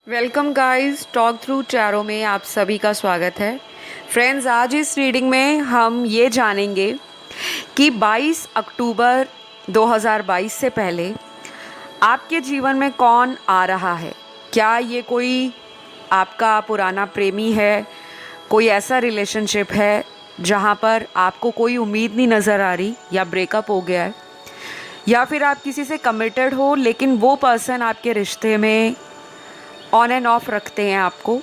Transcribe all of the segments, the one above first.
Welcome guys, talk through tarot में आप सभी का स्वागत है। फ्रेंड्स, आज इस रीडिंग में हम ये जानेंगे कि 22 अक्टूबर 2022 से पहले आपके जीवन में कौन आ रहा है। क्या ये कोई आपका पुराना प्रेमी है, कोई ऐसा रिलेशनशिप है जहाँ पर आपको कोई उम्मीद नहीं नज़र आ रही या ब्रेकअप हो गया है, या फिर आप किसी से कमिटेड हो लेकिन वो पर्सन आपके रिश्ते में ऑन एंड ऑफ रखते हैं आपको,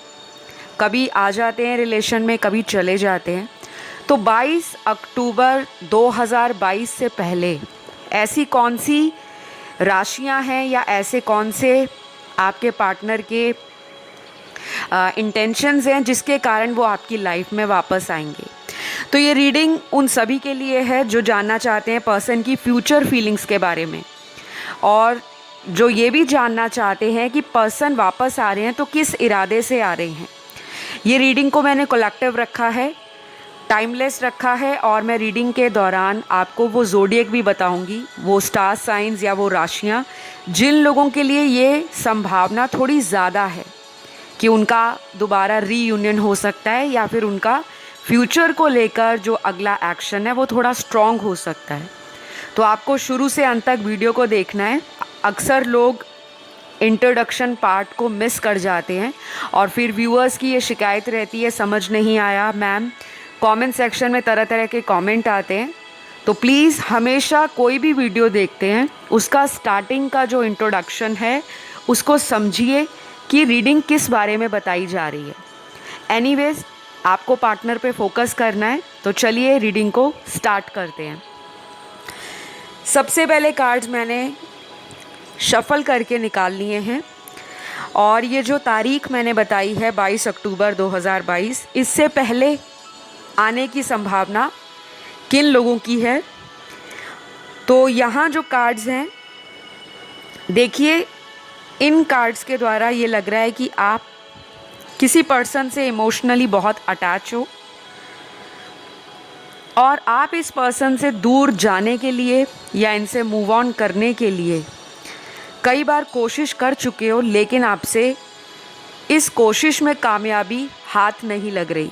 कभी आ जाते हैं रिलेशन में, कभी चले जाते हैं। तो 22 अक्टूबर 2022 से पहले ऐसी कौन सी राशियां हैं या ऐसे कौन से आपके पार्टनर के इंटेंशंस हैं जिसके कारण वो आपकी लाइफ में वापस आएंगे। तो ये रीडिंग उन सभी के लिए है जो जानना चाहते हैं पर्सन की फ्यूचर फीलिंग्स के बारे में, और जो ये भी जानना चाहते हैं कि पर्सन वापस आ रहे हैं तो किस इरादे से आ रहे हैं। ये रीडिंग को मैंने कलेक्टिव रखा है, टाइमलेस रखा है, और मैं रीडिंग के दौरान आपको वो ज़ोडिएक भी बताऊंगी, वो स्टार साइंस या वो राशियाँ जिन लोगों के लिए ये संभावना थोड़ी ज़्यादा है कि उनका दोबारा रीयूनियन हो सकता है, या फिर उनका फ्यूचर को लेकर जो अगला एक्शन है वो थोड़ा स्ट्रॉन्ग हो सकता है। तो आपको शुरू से अंत तक वीडियो को देखना है। अक्सर लोग इंट्रोडक्शन पार्ट को मिस कर जाते हैं और फिर व्यूअर्स की ये शिकायत रहती है, समझ नहीं आया मैम। कमेंट सेक्शन में तरह तरह के कमेंट आते हैं, तो प्लीज़ हमेशा कोई भी वीडियो देखते हैं उसका स्टार्टिंग का जो इंट्रोडक्शन है उसको समझिए कि रीडिंग किस बारे में बताई जा रही है। एनीवेज, आपको पार्टनर पे फोकस करना है, तो चलिए रीडिंग को स्टार्ट करते हैं। सबसे पहले कार्ड्स मैंने शफल करके निकाल लिए हैं, और ये जो तारीख मैंने बताई है 22 अक्टूबर 2022, इससे पहले आने की संभावना किन लोगों की है। तो यहाँ जो कार्ड्स हैं देखिए, इन कार्ड्स के द्वारा ये लग रहा है कि आप किसी पर्सन से इमोशनली बहुत अटैच हो और आप इस पर्सन से दूर जाने के लिए या इनसे मूव ऑन करने के लिए कई बार कोशिश कर चुके हो, लेकिन आपसे इस कोशिश में कामयाबी हाथ नहीं लग रही।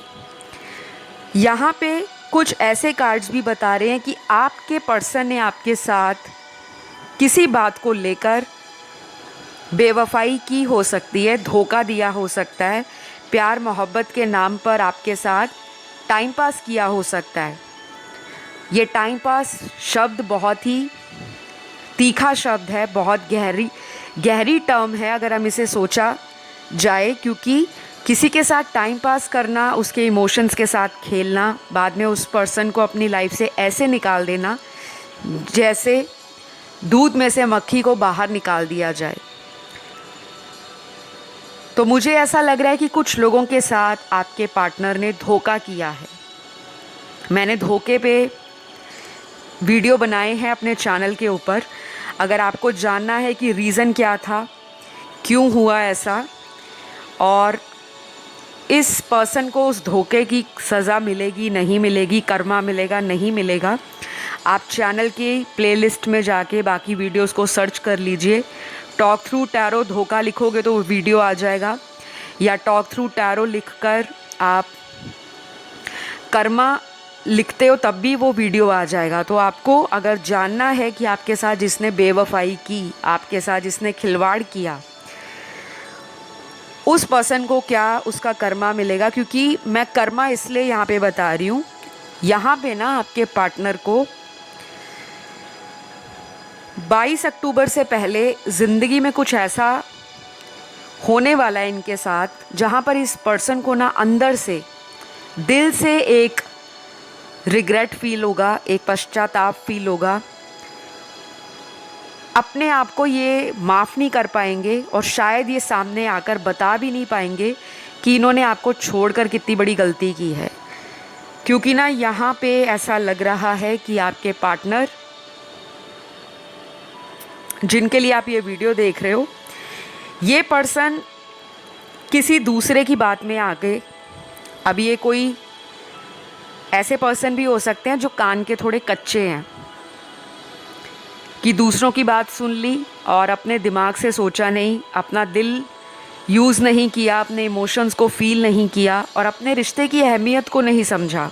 यहाँ पे कुछ ऐसे कार्ड्स भी बता रहे हैं कि आपके पर्सन ने आपके साथ किसी बात को लेकर बेवफाई की हो सकती है, धोखा दिया हो सकता है, प्यार मोहब्बत के नाम पर आपके साथ टाइम पास किया हो सकता है। ये टाइम पास शब्द बहुत ही तीखा शब्द है, बहुत गहरी टर्म है अगर हम इसे सोचा जाए, क्योंकि किसी के साथ टाइम पास करना, उसके इमोशंस के साथ खेलना, बाद में उस पर्सन को अपनी लाइफ से ऐसे निकाल देना जैसे दूध में से मक्खी को बाहर निकाल दिया जाए। तो मुझे ऐसा लग रहा है कि कुछ लोगों के साथ आपके पार्टनर ने धोखा किया है। मैंने धोखे पे वीडियो बनाए हैं अपने चैनल के ऊपर। अगर आपको जानना है कि रीज़न क्या था, क्यों हुआ ऐसा, और इस पर्सन को उस धोखे की सज़ा मिलेगी नहीं मिलेगी, कर्मा मिलेगा नहीं मिलेगा, आप चैनल की प्लेलिस्ट में जाके बाकी वीडियोस को सर्च कर लीजिए। टॉक थ्रू टैरो धोखा लिखोगे तो वो वीडियो आ जाएगा, या टॉक थ्रू टैरो लिखकर आप कर्मा लिखते हो तब भी वो वीडियो आ जाएगा। तो आपको अगर जानना है कि आपके साथ जिसने बेवफाई की, आपके साथ जिसने खिलवाड़ किया, उस पर्सन को क्या उसका कर्मा मिलेगा, क्योंकि मैं कर्मा इसलिए यहाँ पे बता रही हूँ, यहाँ पे ना आपके पार्टनर को 22 अक्टूबर से पहले ज़िंदगी में कुछ ऐसा होने वाला है इनके साथ जहाँ पर इस पर्सन को ना अंदर से, दिल से एक रिग्रेट फील होगा, एक पश्चाताप फील होगा। अपने आप को ये माफ़ नहीं कर पाएंगे और शायद ये सामने आकर बता भी नहीं पाएंगे कि इन्होंने आपको छोड़कर कितनी बड़ी गलती की है, क्योंकि ना यहाँ पे ऐसा लग रहा है कि आपके पार्टनर जिनके लिए आप ये वीडियो देख रहे हो, ये पर्सन किसी दूसरे की बात में आ गए। अब ये कोई ऐसे पर्सन भी हो सकते हैं जो कान के थोड़े कच्चे हैं, कि दूसरों की बात सुन ली और अपने दिमाग से सोचा नहीं, अपना दिल यूज़ नहीं किया, अपने इमोशंस को फील नहीं किया और अपने रिश्ते की अहमियत को नहीं समझा।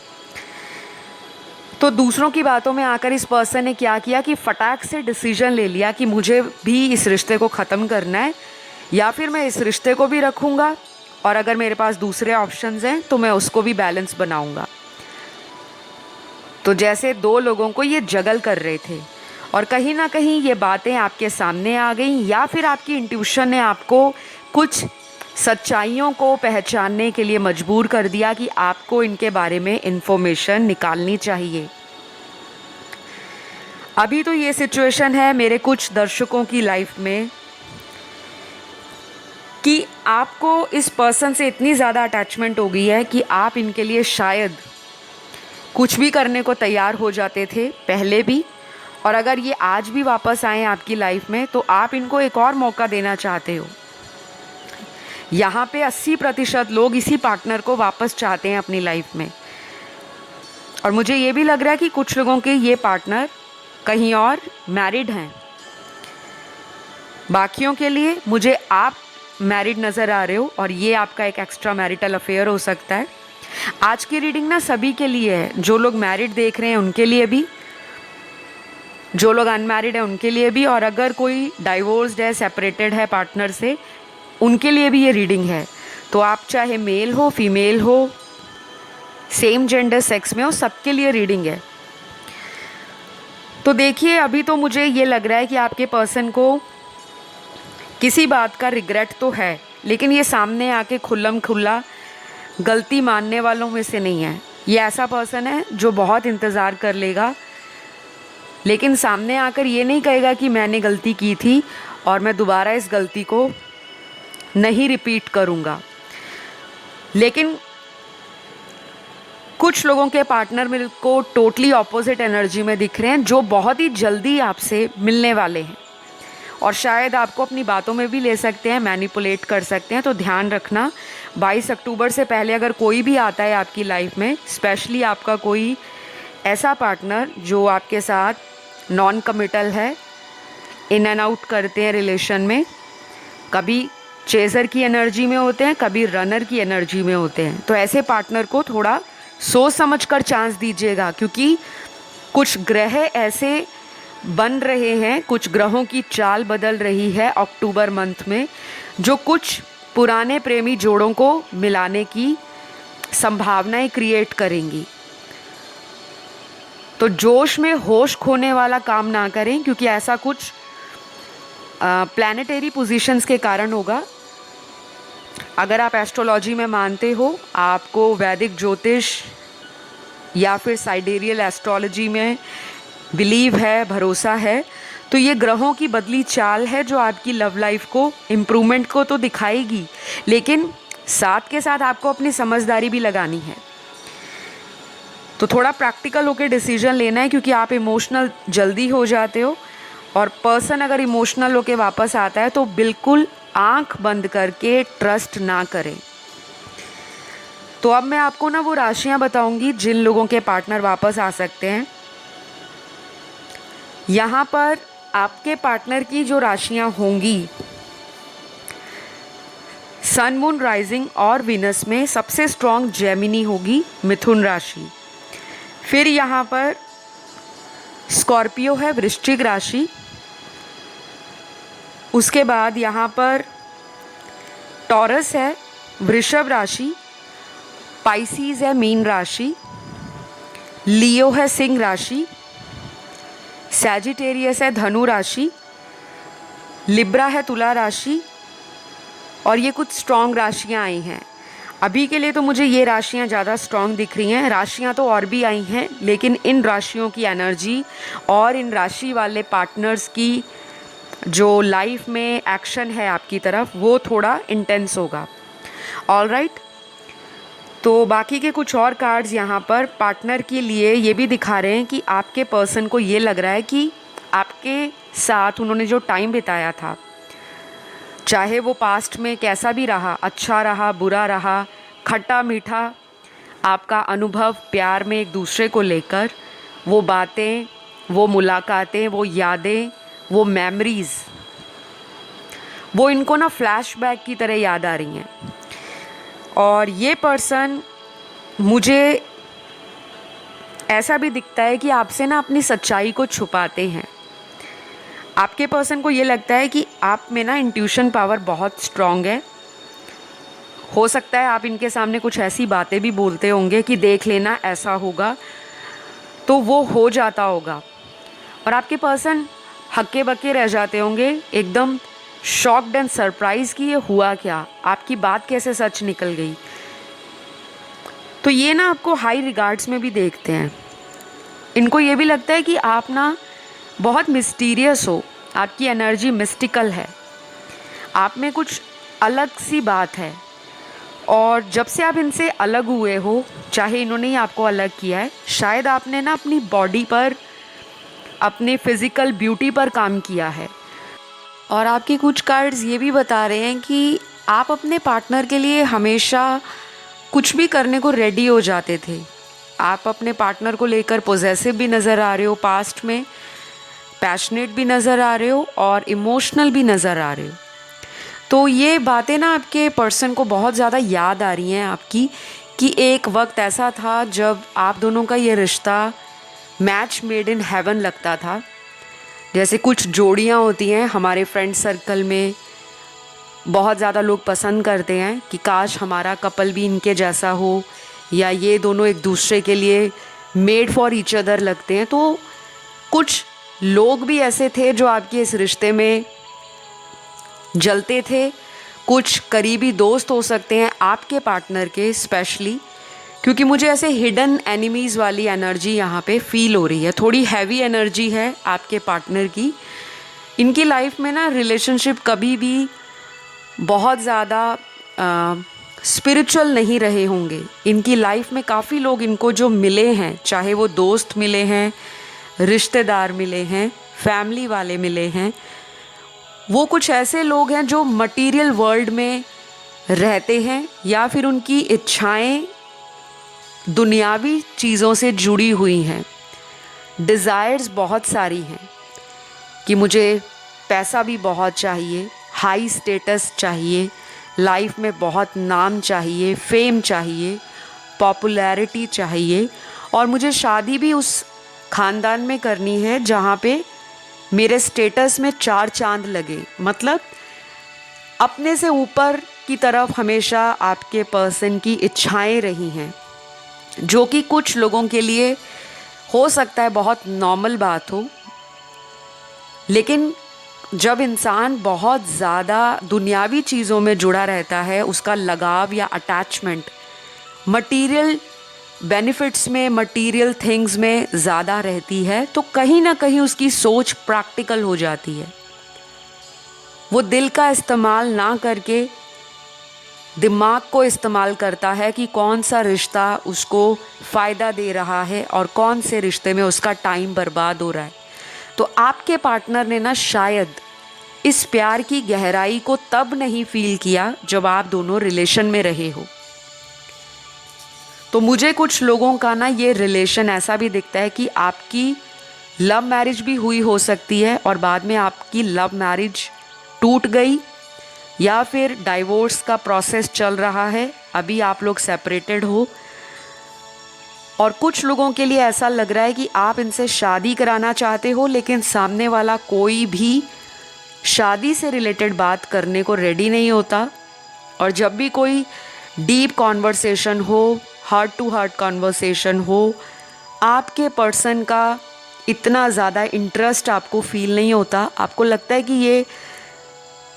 तो दूसरों की बातों में आकर इस पर्सन ने क्या किया कि फटाक से डिसीजन ले लिया कि मुझे भी इस रिश्ते को ख़त्म करना है, या फिर मैं इस रिश्ते को भी रखूँगा और अगर मेरे पास दूसरे ऑप्शंस हैं तो मैं उसको भी बैलेंस बनाऊँगा। तो जैसे दो लोगों को ये जगल कर रहे थे और कहीं ना कहीं ये बातें आपके सामने आ गई, या फिर आपकी इंट्यूशन ने आपको कुछ सच्चाइयों को पहचानने के लिए मजबूर कर दिया कि आपको इनके बारे में इन्फॉर्मेशन निकालनी चाहिए। अभी तो ये सिचुएशन है मेरे कुछ दर्शकों की लाइफ में कि आपको इस पर्सन से इतनी ज़्यादा अटैचमेंट हो गई है कि आप इनके लिए शायद कुछ भी करने को तैयार हो जाते थे पहले भी, और अगर ये आज भी वापस आए आपकी लाइफ में तो आप इनको एक और मौका देना चाहते हो। यहाँ पे 80% लोग इसी पार्टनर को वापस चाहते हैं अपनी लाइफ में, और मुझे ये भी लग रहा है कि कुछ लोगों के ये पार्टनर कहीं और मैरिड हैं। बाकियों के लिए मुझे आप मैरिड नज़र आ रहे हो और ये आपका एक एक्स्ट्रा मैरिटल अफेयर हो सकता है। आज की रीडिंग ना सभी के लिए है, जो लोग मैरिड देख रहे हैं उनके लिए भी, जो लोग अनमैरिड है उनके लिए भी, और अगर कोई डाइवोर्स्ड है, सेपरेटेड है पार्टनर से, उनके लिए भी ये रीडिंग है। तो आप चाहे मेल हो, फीमेल हो, सेम जेंडर सेक्स में हो, सबके लिए रीडिंग है। तो देखिए, अभी तो मुझे ये लग रहा है कि आपके पर्सन को किसी बात का रिग्रेट तो है, लेकिन ये सामने आके खुल्लम खुल्ला गलती मानने वालों में से नहीं है। ये ऐसा पर्सन है जो बहुत इंतज़ार कर लेगा, लेकिन सामने आकर ये नहीं कहेगा कि मैंने गलती की थी और मैं दोबारा इस गलती को नहीं रिपीट करूँगा। लेकिन कुछ लोगों के पार्टनर मेरे को टोटली ऑपोजिट एनर्जी में दिख रहे हैं, जो बहुत ही जल्दी आपसे मिलने वाले हैं और शायद आपको अपनी बातों में भी ले सकते हैं, मैनिपुलेट कर सकते हैं। तो ध्यान रखना, 22 अक्टूबर से पहले अगर कोई भी आता है आपकी लाइफ में, स्पेशली आपका कोई ऐसा पार्टनर जो आपके साथ नॉन कमिटल है, इन एंड आउट करते हैं रिलेशन में, कभी चेज़र की एनर्जी में होते हैं, कभी रनर की एनर्जी में होते हैं, तो ऐसे पार्टनर को थोड़ा सोच समझ कर चांस दीजिएगा, क्योंकि कुछ ग्रह ऐसे बन रहे हैं, कुछ ग्रहों की चाल बदल रही है अक्टूबर मंथ में, जो कुछ पुराने प्रेमी जोड़ों को मिलाने की संभावनाएं क्रिएट करेंगी। तो जोश में होश खोने वाला काम ना करें, क्योंकि ऐसा कुछ प्लैनेटरी पोजीशंस के कारण होगा। अगर आप एस्ट्रोलॉजी में मानते हो, आपको वैदिक ज्योतिष या फिर साइडेरियल एस्ट्रोलॉजी में बिलीव है, भरोसा है, तो ये ग्रहों की बदली चाल है जो आपकी लव लाइफ को, इम्प्रूवमेंट को तो दिखाएगी, लेकिन साथ के साथ आपको अपनी समझदारी भी लगानी है। तो थोड़ा प्रैक्टिकल होकर डिसीजन लेना है, क्योंकि आप इमोशनल जल्दी हो जाते हो, और पर्सन अगर इमोशनल होकर वापस आता है तो बिल्कुल आंख बंद करके ट्रस्ट ना करें। तो अब मैं आपको ना वो राशियां बताऊंगी जिन लोगों के पार्टनर वापस आ सकते हैं। यहाँ पर आपके पार्टनर की जो राशियां होंगी, सन, मून, राइजिंग और विनस में सबसे स्ट्रॉन्ग जेमिनी होगी, मिथुन राशि। फिर यहाँ पर स्कॉर्पियो है, वृश्चिक राशि। उसके बाद यहाँ पर टॉरस है, वृषभ राशि। पाइसीज है, मीन राशि। लियो है, सिंह राशि। सैजिटेरियस है, धनु राशि। लिब्रा है, तुला राशि। और ये कुछ स्ट्रॉन्ग राशियाँ आई हैं। अभी के लिए तो मुझे ये राशियाँ ज़्यादा स्ट्रॉन्ग दिख रही हैं। राशियाँ तो और भी आई हैं, लेकिन इन राशियों की एनर्जी और इन राशि वाले पार्टनर्स की जो लाइफ में एक्शन है आपकी तरफ, वो थोड़ा इंटेंस होगा। ऑलराइट, तो बाकी के कुछ और कार्ड्स यहाँ पर पार्टनर के लिए ये भी दिखा रहे हैं कि आपके पर्सन को ये लग रहा है कि आपके साथ उन्होंने जो टाइम बिताया था, चाहे वो पास्ट में कैसा भी रहा, अच्छा रहा, बुरा रहा, खट्टा मीठा, आपका अनुभव प्यार में एक दूसरे को लेकर, वो बातें, वो मुलाकातें, वो यादें, वो मेमोरीज़, वो इनको ना फ्लैशबैक की तरह याद आ रही हैं। और ये पर्सन मुझे ऐसा भी दिखता है कि आपसे ना अपनी सच्चाई को छुपाते हैं। आपके पर्सन को ये लगता है कि आप में ना इंट्यूशन पावर बहुत स्ट्रॉन्ग है। हो सकता है आप इनके सामने कुछ ऐसी बातें भी बोलते होंगे कि देख लेना ऐसा होगा, तो वो हो जाता होगा। और आपके पर्सन हक्के बक्के रह जाते होंगे, एकदम शॉक्ड एंड सरप्राइज कि ये हुआ क्या, आपकी बात कैसे सच निकल गई। तो ये ना आपको हाई रिगार्ड्स में भी देखते हैं। इनको ये भी लगता है कि आप ना बहुत मिस्टीरियस हो, आपकी एनर्जी मिस्टिकल है, आप में कुछ अलग सी बात है। और जब से आप इनसे अलग हुए हो, चाहे इन्होंने ही आपको अलग किया है, शायद आपने ना अपनी बॉडी पर, अपने फिज़िकल ब्यूटी पर काम किया है। और आपके कुछ कार्ड्स ये भी बता रहे हैं कि आप अपने पार्टनर के लिए हमेशा कुछ भी करने को रेडी हो जाते थे। आप अपने पार्टनर को लेकर पॉजेसिव भी नज़र आ रहे हो, पास्ट में पैशनेट भी नज़र आ रहे हो और इमोशनल भी नज़र आ रहे हो। तो ये बातें ना आपके पर्सन को बहुत ज़्यादा याद आ रही हैं आपकी, कि एक वक्त ऐसा था जब आप दोनों का ये रिश्ता मैच मेड इन हेवन लगता था। जैसे कुछ जोड़ियाँ होती हैं हमारे फ्रेंड सर्कल में, बहुत ज़्यादा लोग पसंद करते हैं कि काश हमारा कपल भी इनके जैसा हो, या ये दोनों एक दूसरे के लिए मेड फॉर ईच अदर लगते हैं। तो कुछ लोग भी ऐसे थे जो आपके इस रिश्ते में जलते थे। कुछ करीबी दोस्त हो सकते हैं आपके पार्टनर के स्पेशली, क्योंकि मुझे ऐसे हिडन एनिमीज़ वाली एनर्जी यहाँ पे फील हो रही है। थोड़ी हैवी एनर्जी है आपके पार्टनर की। इनकी लाइफ में ना रिलेशनशिप कभी भी बहुत ज़्यादा स्पिरिचुअल नहीं रहे होंगे। इनकी लाइफ में काफ़ी लोग इनको जो मिले हैं, चाहे वो दोस्त मिले हैं, रिश्तेदार मिले हैं, फैमिली वाले मिले हैं, वो कुछ ऐसे लोग हैं जो मटेरियल वर्ल्ड में रहते हैं, या फिर उनकी इच्छाएं दुनियावी चीज़ों से जुड़ी हुई हैं। डिज़ायर्स बहुत सारी हैं कि मुझे पैसा भी बहुत चाहिए, हाई स्टेटस चाहिए, लाइफ में बहुत नाम चाहिए, फेम चाहिए, पॉपुलैरिटी चाहिए, और मुझे शादी भी उस ख़ानदान में करनी है जहाँ पे मेरे स्टेटस में 4 चांद लगे। मतलब अपने से ऊपर की तरफ हमेशा आपके पर्सन की इच्छाएं रही हैं, जो कि कुछ लोगों के लिए हो सकता है बहुत नॉर्मल बात हो। लेकिन जब इंसान बहुत ज़्यादा दुनियावी चीज़ों में जुड़ा रहता है, उसका लगाव या अटैचमेंट मटीरियल बेनिफिट्स में, मटीरियल थिंग्स में ज़्यादा रहती है, तो कहीं ना कहीं उसकी सोच प्रैक्टिकल हो जाती है। वो दिल का इस्तेमाल ना करके दिमाग को इस्तेमाल करता है कि कौन सा रिश्ता उसको फ़ायदा दे रहा है और कौन से रिश्ते में उसका टाइम बर्बाद हो रहा है। तो आपके पार्टनर ने ना शायद इस प्यार की गहराई को तब नहीं फील किया जब आप दोनों रिलेशन में रहे हो। तो मुझे कुछ लोगों का ना ये रिलेशन ऐसा भी दिखता है कि आपकी लव मैरिज भी हुई हो सकती है और बाद में आपकी लव मैरिज टूट गई, या फिर डाइवोर्स का प्रोसेस चल रहा है, अभी आप लोग सेपरेटेड हो। और कुछ लोगों के लिए ऐसा लग रहा है कि आप इनसे शादी कराना चाहते हो, लेकिन सामने वाला कोई भी शादी से रिलेटेड बात करने को रेडी नहीं होता। और जब भी कोई डीप कॉन्वर्सेशन हो, हार्ट टू हार्ट कॉन्वर्सेशन हो, आपके पर्सन का इतना ज़्यादा इंटरेस्ट आपको फील नहीं होता। आपको लगता है कि ये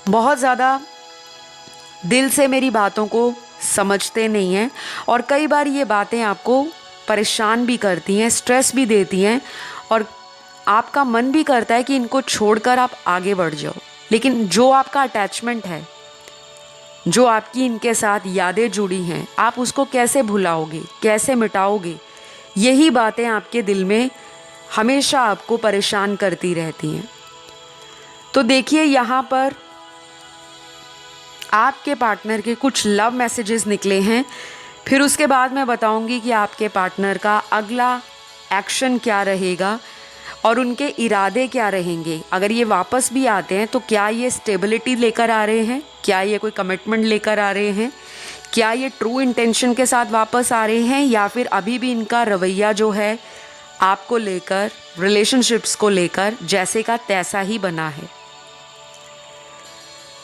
बहुत ज़्यादा दिल से मेरी बातों को समझते नहीं हैं, और कई बार ये बातें आपको परेशान भी करती हैं, स्ट्रेस भी देती हैं, और आपका मन भी करता है कि इनको छोड़कर आप आगे बढ़ जाओ। लेकिन जो आपका अटैचमेंट है, जो आपकी इनके साथ यादें जुड़ी हैं, आप उसको कैसे भुलाओगे, कैसे मिटाओगे? यही बातें आपके दिल में हमेशा आपको परेशान करती रहती हैं। तो देखिए, यहाँ पर आपके पार्टनर के कुछ लव मैसेजेस निकले हैं। फिर उसके बाद मैं बताऊंगी कि आपके पार्टनर का अगला एक्शन क्या रहेगा। और उनके इरादे क्या रहेंगे। अगर ये वापस भी आते हैं तो क्या ये स्टेबिलिटी लेकर आ रहे हैं, क्या ये कोई कमिटमेंट लेकर आ रहे हैं, क्या ये ट्रू इंटेंशन के साथ वापस आ रहे हैं, या फिर अभी भी इनका रवैया जो है आपको लेकर, रिलेशनशिप्स को लेकर जैसे का तैसा ही बना है।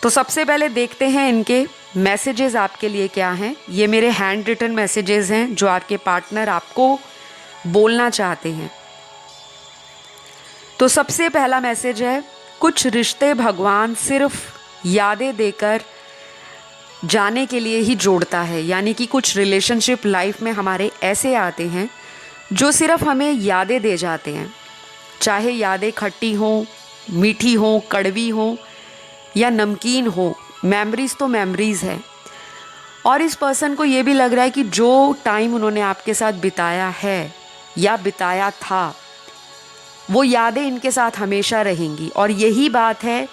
तो सबसे पहले देखते हैं इनके मैसेजेस आपके लिए क्या हैं। ये मेरे हैंड रिटन मैसेजेस हैं जो आपके पार्टनर आपको बोलना चाहते हैं। तो सबसे पहला मैसेज है, कुछ रिश्ते भगवान सिर्फ यादें देकर जाने के लिए ही जोड़ता है। यानी कि कुछ रिलेशनशिप लाइफ में हमारे ऐसे आते हैं जो सिर्फ हमें यादें दे जाते हैं, चाहे यादें खट्टी हों, मीठी हों, कड़वी हों या नमकीन हो, मेमोरीज़ तो मेमोरीज़ है। और इस पर्सन को ये भी लग रहा है कि जो टाइम उन्होंने आपके साथ बिताया है या बिताया था, वो यादें इनके साथ हमेशा रहेंगी। और यही बात है,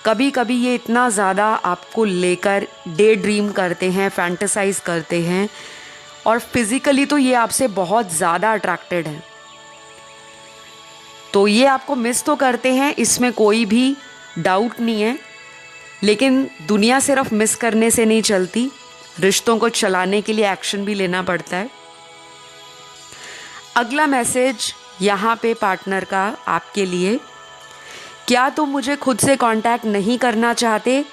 कभी कभी ये इतना ज़्यादा आपको लेकर डे ड्रीम करते हैं, फैंटेसाइज करते हैं, और फिज़िकली तो ये आपसे बहुत ज़्यादा अट्रैक्टेड हैं। तो ये आपको मिस तो करते हैं, इसमें कोई भी डाउट नहीं है, लेकिन दुनिया सिर्फ मिस करने से नहीं चलती, रिश्तों को चलाने के लिए एक्शन भी लेना पड़ता है। अगला मैसेज यहाँ पे पार्टनर का आपके लिए, क्या तुम मुझे खुद से कांटेक्ट नहीं करना चाहते,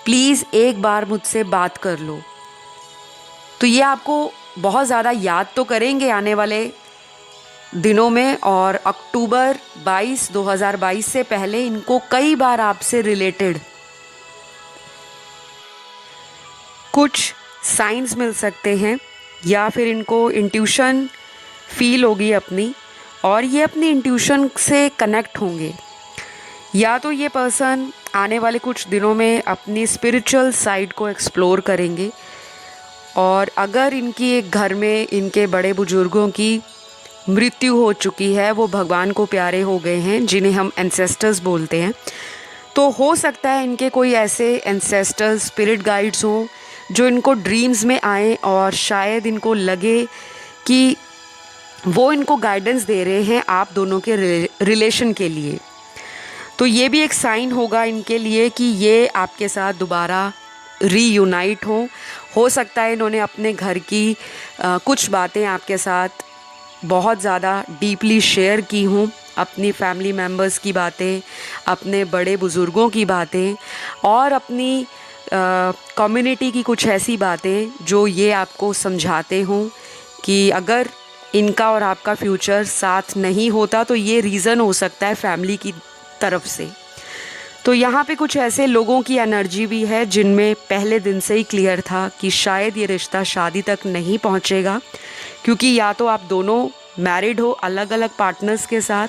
प्लीज़ एक बार मुझसे बात कर लो। तो ये आपको बहुत ज़्यादा याद तो करेंगे आने वाले दिनों में, और अक्टूबर 2022 से पहले इनको कई बार आपसे रिलेटेड कुछ साइंस मिल सकते हैं, या फिर इनको इंट्यूशन फील होगी अपनी, और ये अपनी इंट्यूशन से कनेक्ट होंगे। या तो ये पर्सन आने वाले कुछ दिनों में अपनी स्पिरिचुअल साइड को एक्सप्लोर करेंगे, और अगर इनकी एक घर में इनके बड़े बुजुर्गों की मृत्यु हो चुकी है, वो भगवान को प्यारे हो गए हैं, जिन्हें हम एंसेस्टर्स बोलते हैं, तो हो सकता है इनके कोई ऐसे एंसेस्टर्स, स्पिरिट गाइड्स हों जो इनको ड्रीम्स में आए और शायद इनको लगे कि वो इनको गाइडेंस दे रहे हैं आप दोनों के रिलेशन के लिए। तो ये भी एक साइन होगा इनके लिए कि ये आपके साथ दोबारा रीयूनाइट हो सकता है इन्होंने अपने घर की कुछ बातें आपके साथ बहुत ज़्यादा डीपली शेयर की हों, अपनी फैमिली मेम्बर्स की बातें, अपने बड़े बुज़ुर्गों की बातें, और अपनी कम्युनिटी की कुछ ऐसी बातें जो ये आपको समझाते हों कि अगर इनका और आपका फ्यूचर साथ नहीं होता तो ये रीज़न हो सकता है फैमिली की तरफ से। तो यहाँ पे कुछ ऐसे लोगों की एनर्जी भी है जिनमें पहले दिन से ही क्लियर था कि शायद ये रिश्ता शादी तक नहीं पहुँचेगा, क्योंकि या तो आप दोनों मैरिड हो अलग अलग पार्टनर्स के साथ,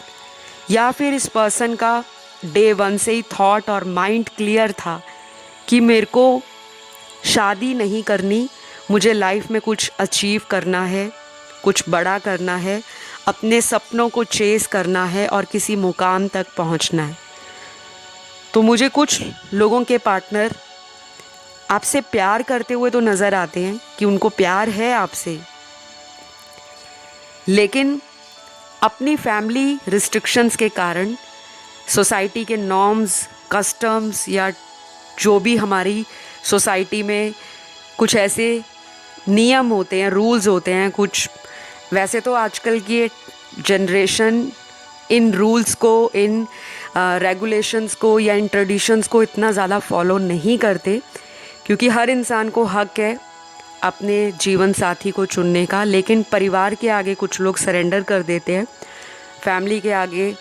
या फिर इस पर्सन का डे वन से ही थॉट और माइंड क्लियर था कि मेरे को शादी नहीं करनी, मुझे लाइफ में कुछ अचीव करना है, कुछ बड़ा करना है, अपने सपनों को चेस करना है और किसी मुकाम तक पहुंचना है। तो मुझे कुछ लोगों के पार्टनर आपसे प्यार करते हुए तो नज़र आते हैं कि उनको प्यार है आपसे, लेकिन अपनी फैमिली रिस्ट्रिक्शंस के कारण, सोसाइटी के नॉर्म्स, कस्टम्स, या जो भी हमारी सोसाइटी में कुछ ऐसे नियम होते हैं, रूल्स होते हैं कुछ, वैसे तो आजकल की जनरेशन इन रूल्स को, इन रेगुलेशंस को या इन ट्रेडिशंस को इतना ज़्यादा फॉलो नहीं करते, क्योंकि हर इंसान को हक है अपने जीवन साथी को चुनने का। लेकिन परिवार के आगे कुछ लोग सरेंडर कर देते हैं, फैमिली के आगे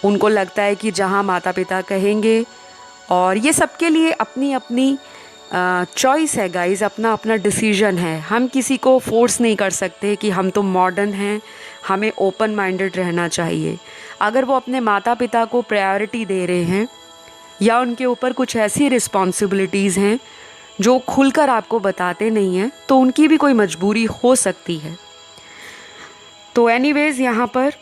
उनको लगता है कि जहाँ माता पिता कहेंगे, और ये सबके लिए अपनी अपनी चॉइस है गाइस, अपना अपना डिसीजन है। हम किसी को फोर्स नहीं कर सकते कि हम तो मॉडर्न हैं, हमें ओपन माइंडेड रहना चाहिए। अगर वो अपने माता पिता को प्रायोरिटी दे रहे हैं या उनके ऊपर कुछ ऐसी रिस्पॉन्सिबिलिटीज़ हैं जो खुलकर आपको बताते नहीं हैं, तो उनकी भी कोई मजबूरी हो सकती है। तो एनीवेज़ यहाँ पर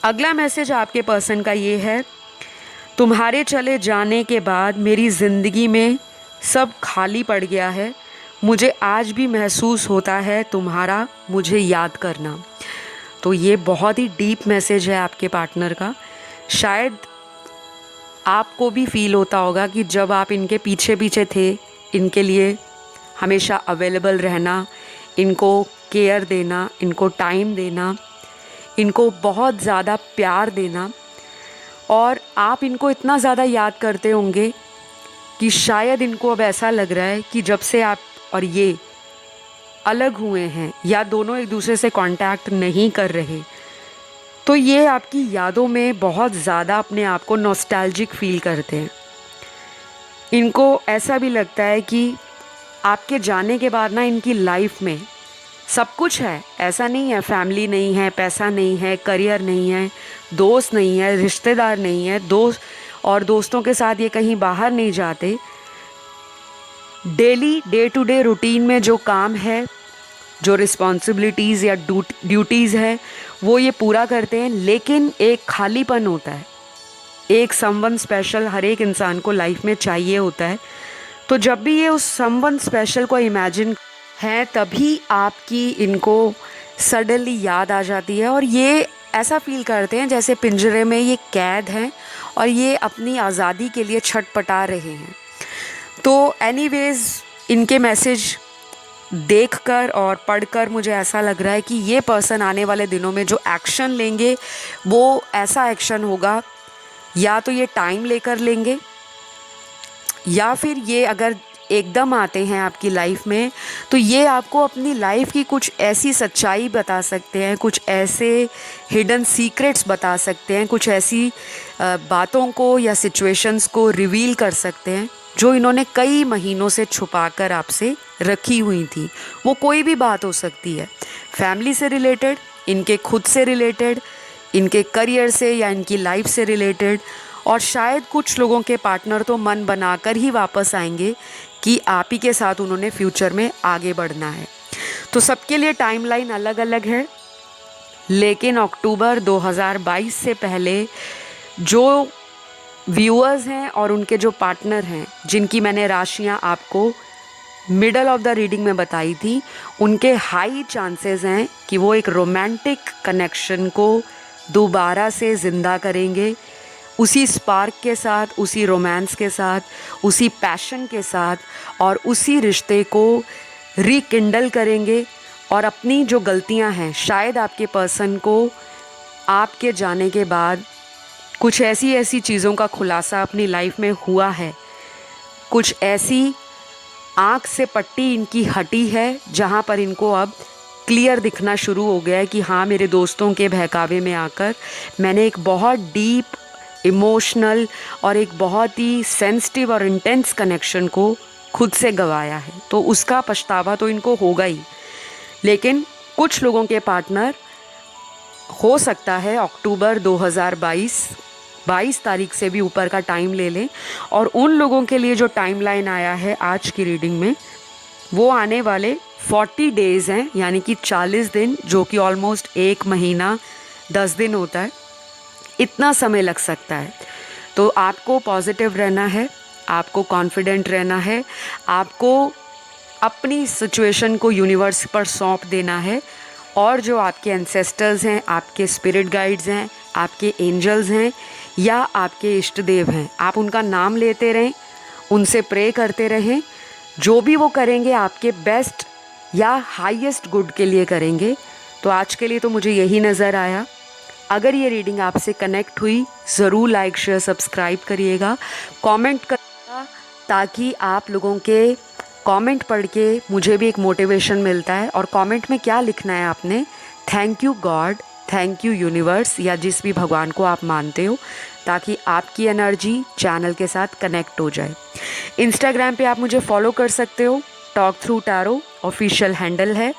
अगला मैसेज आपके पर्सन का ये है, तुम्हारे चले जाने के बाद मेरी ज़िंदगी में सब खाली पड़ गया है, मुझे आज भी महसूस होता है तुम्हारा मुझे याद करना। तो ये बहुत ही डीप मैसेज है आपके पार्टनर का। शायद आपको भी फील होता होगा कि जब आप इनके पीछे पीछे थे, इनके लिए हमेशा अवेलेबल रहना, इनको केयर देना, इनको टाइम देना, इनको बहुत ज़्यादा प्यार देना, और आप इनको इतना ज़्यादा याद करते होंगे कि शायद इनको अब ऐसा लग रहा है कि जब से आप और ये अलग हुए हैं या दोनों एक दूसरे से कांटेक्ट नहीं कर रहे, तो ये आपकी यादों में बहुत ज़्यादा अपने आप को नॉस्टैल्जिक फील करते हैं। इनको ऐसा भी लगता है कि आपके जाने के बाद ना इनकी लाइफ में सब कुछ है, ऐसा नहीं है फैमिली नहीं है, पैसा नहीं है, करियर नहीं है, दोस्त नहीं है, रिश्तेदार नहीं है, दोस्त और दोस्तों के साथ ये कहीं बाहर नहीं जाते। Daily day to day routine में जो काम है, जो रिस्पॉन्सिबिलिटीज़ या ड्यूटीज़ है, वो ये पूरा करते हैं, लेकिन एक खालीपन होता है, एक समवन स्पेशल हर एक इंसान को लाइफ में चाहिए होता है। तो जब भी ये उस समवन स्पेशल को इमेजिन है, तभी आपकी इनको सडनली याद आ जाती है और ये ऐसा फील करते हैं जैसे पिंजरे में ये कैद हैं और ये अपनी आज़ादी के लिए छटपटा रहे हैं। तो एनीवेज़ इनके मैसेज देखकर और पढ़कर मुझे ऐसा लग रहा है कि ये पर्सन आने वाले दिनों में जो एक्शन लेंगे वो ऐसा एक्शन होगा, या तो ये टाइम लेकर लेंगे, या फिर ये अगर एकदम आते हैं आपकी लाइफ में तो ये आपको अपनी लाइफ की कुछ ऐसी सच्चाई बता सकते हैं, कुछ ऐसे हिडन सीक्रेट्स बता सकते हैं, कुछ ऐसी बातों को या सिचुएशंस को रिवील कर सकते हैं जो इन्होंने कई महीनों से छुपाकर आपसे रखी हुई थी। वो कोई भी बात हो सकती है, फैमिली से रिलेटेड, इनके खुद से रिलेटेड, इनके करियर से या इनकी लाइफ से रिलेटेड, और शायद कुछ लोगों के पार्टनर तो मन बनाकर ही वापस आएंगे कि आप ही के साथ उन्होंने फ्यूचर में आगे बढ़ना है। तो सबके लिए टाइमलाइन अलग अलग है, लेकिन अक्टूबर 2022 से पहले जो व्यूअर्स हैं और उनके जो पार्टनर हैं, जिनकी मैंने राशियां आपको मिडल ऑफ द रीडिंग में बताई थी, उनके हाई चांसेस हैं कि वो एक रोमांटिक कनेक्शन को दोबारा से ज़िंदा करेंगे, उसी स्पार्क के साथ, उसी रोमांस के साथ, उसी पैशन के साथ, और उसी रिश्ते को रिकिंडल करेंगे। और अपनी जो गलतियां हैं, शायद आपके पर्सन को आपके जाने के बाद कुछ ऐसी चीज़ों का खुलासा अपनी लाइफ में हुआ है, कुछ ऐसी आँख से पट्टी इनकी हटी है जहाँ पर इनको अब क्लियर दिखना शुरू हो गया है कि हाँ, मेरे दोस्तों के बहकावे में आकर मैंने एक बहुत डीप इमोशनल और एक बहुत ही सेंसिटिव और इंटेंस कनेक्शन को खुद से गंवाया है। तो उसका पछतावा तो इनको होगा ही, लेकिन कुछ लोगों के पार्टनर हो सकता है अक्टूबर 2022 तारीख से भी ऊपर का टाइम ले लें, और उन लोगों के लिए जो टाइमलाइन आया है आज की रीडिंग में, वो आने वाले 40 डेज़ हैं, यानी कि 40 दिन, जो कि ऑलमोस्ट 1 महीना 10 दिन होता है। इतना समय लग सकता है। तो आपको पॉजिटिव रहना है, आपको कॉन्फिडेंट रहना है, आपको अपनी सिचुएशन को यूनिवर्स पर सौंप देना है, और जो आपके एंसेस्टर्स हैं, आपके स्पिरिट गाइड्स हैं, आपके एंजल्स हैं या आपके इष्ट देव हैं, आप उनका नाम लेते रहें, उनसे प्रे करते रहें। जो भी वो करेंगे आपके बेस्ट या हाईएस्ट गुड के लिए करेंगे। तो आज के लिए तो मुझे यही नज़र आया। अगर ये रीडिंग आपसे कनेक्ट हुई, ज़रूर लाइक शेयर सब्सक्राइब करिएगा, कमेंट करिएगा, ताकि आप लोगों के कमेंट पढ़ के मुझे भी एक मोटिवेशन मिलता है। और कमेंट में क्या लिखना है आपने, thank you God, thank you universe, या जिस भी भगवान को आप मानते हो, ताकि आपकी एनर्जी चैनल के साथ कनेक्ट हो जाए। इंस्टाग्राम पे आप मुझे फॉलो कर सकते हो, talk through tarot official handle है।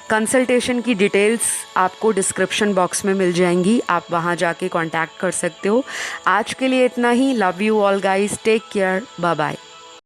कंसल्टेशन की डिटेल्स आपको डिस्क्रिप्शन बॉक्स में मिल जाएंगी, आप वहाँ जाके कांटेक्ट कर सकते हो। आज के लिए इतना ही। Love you all guys, take care, bye bye.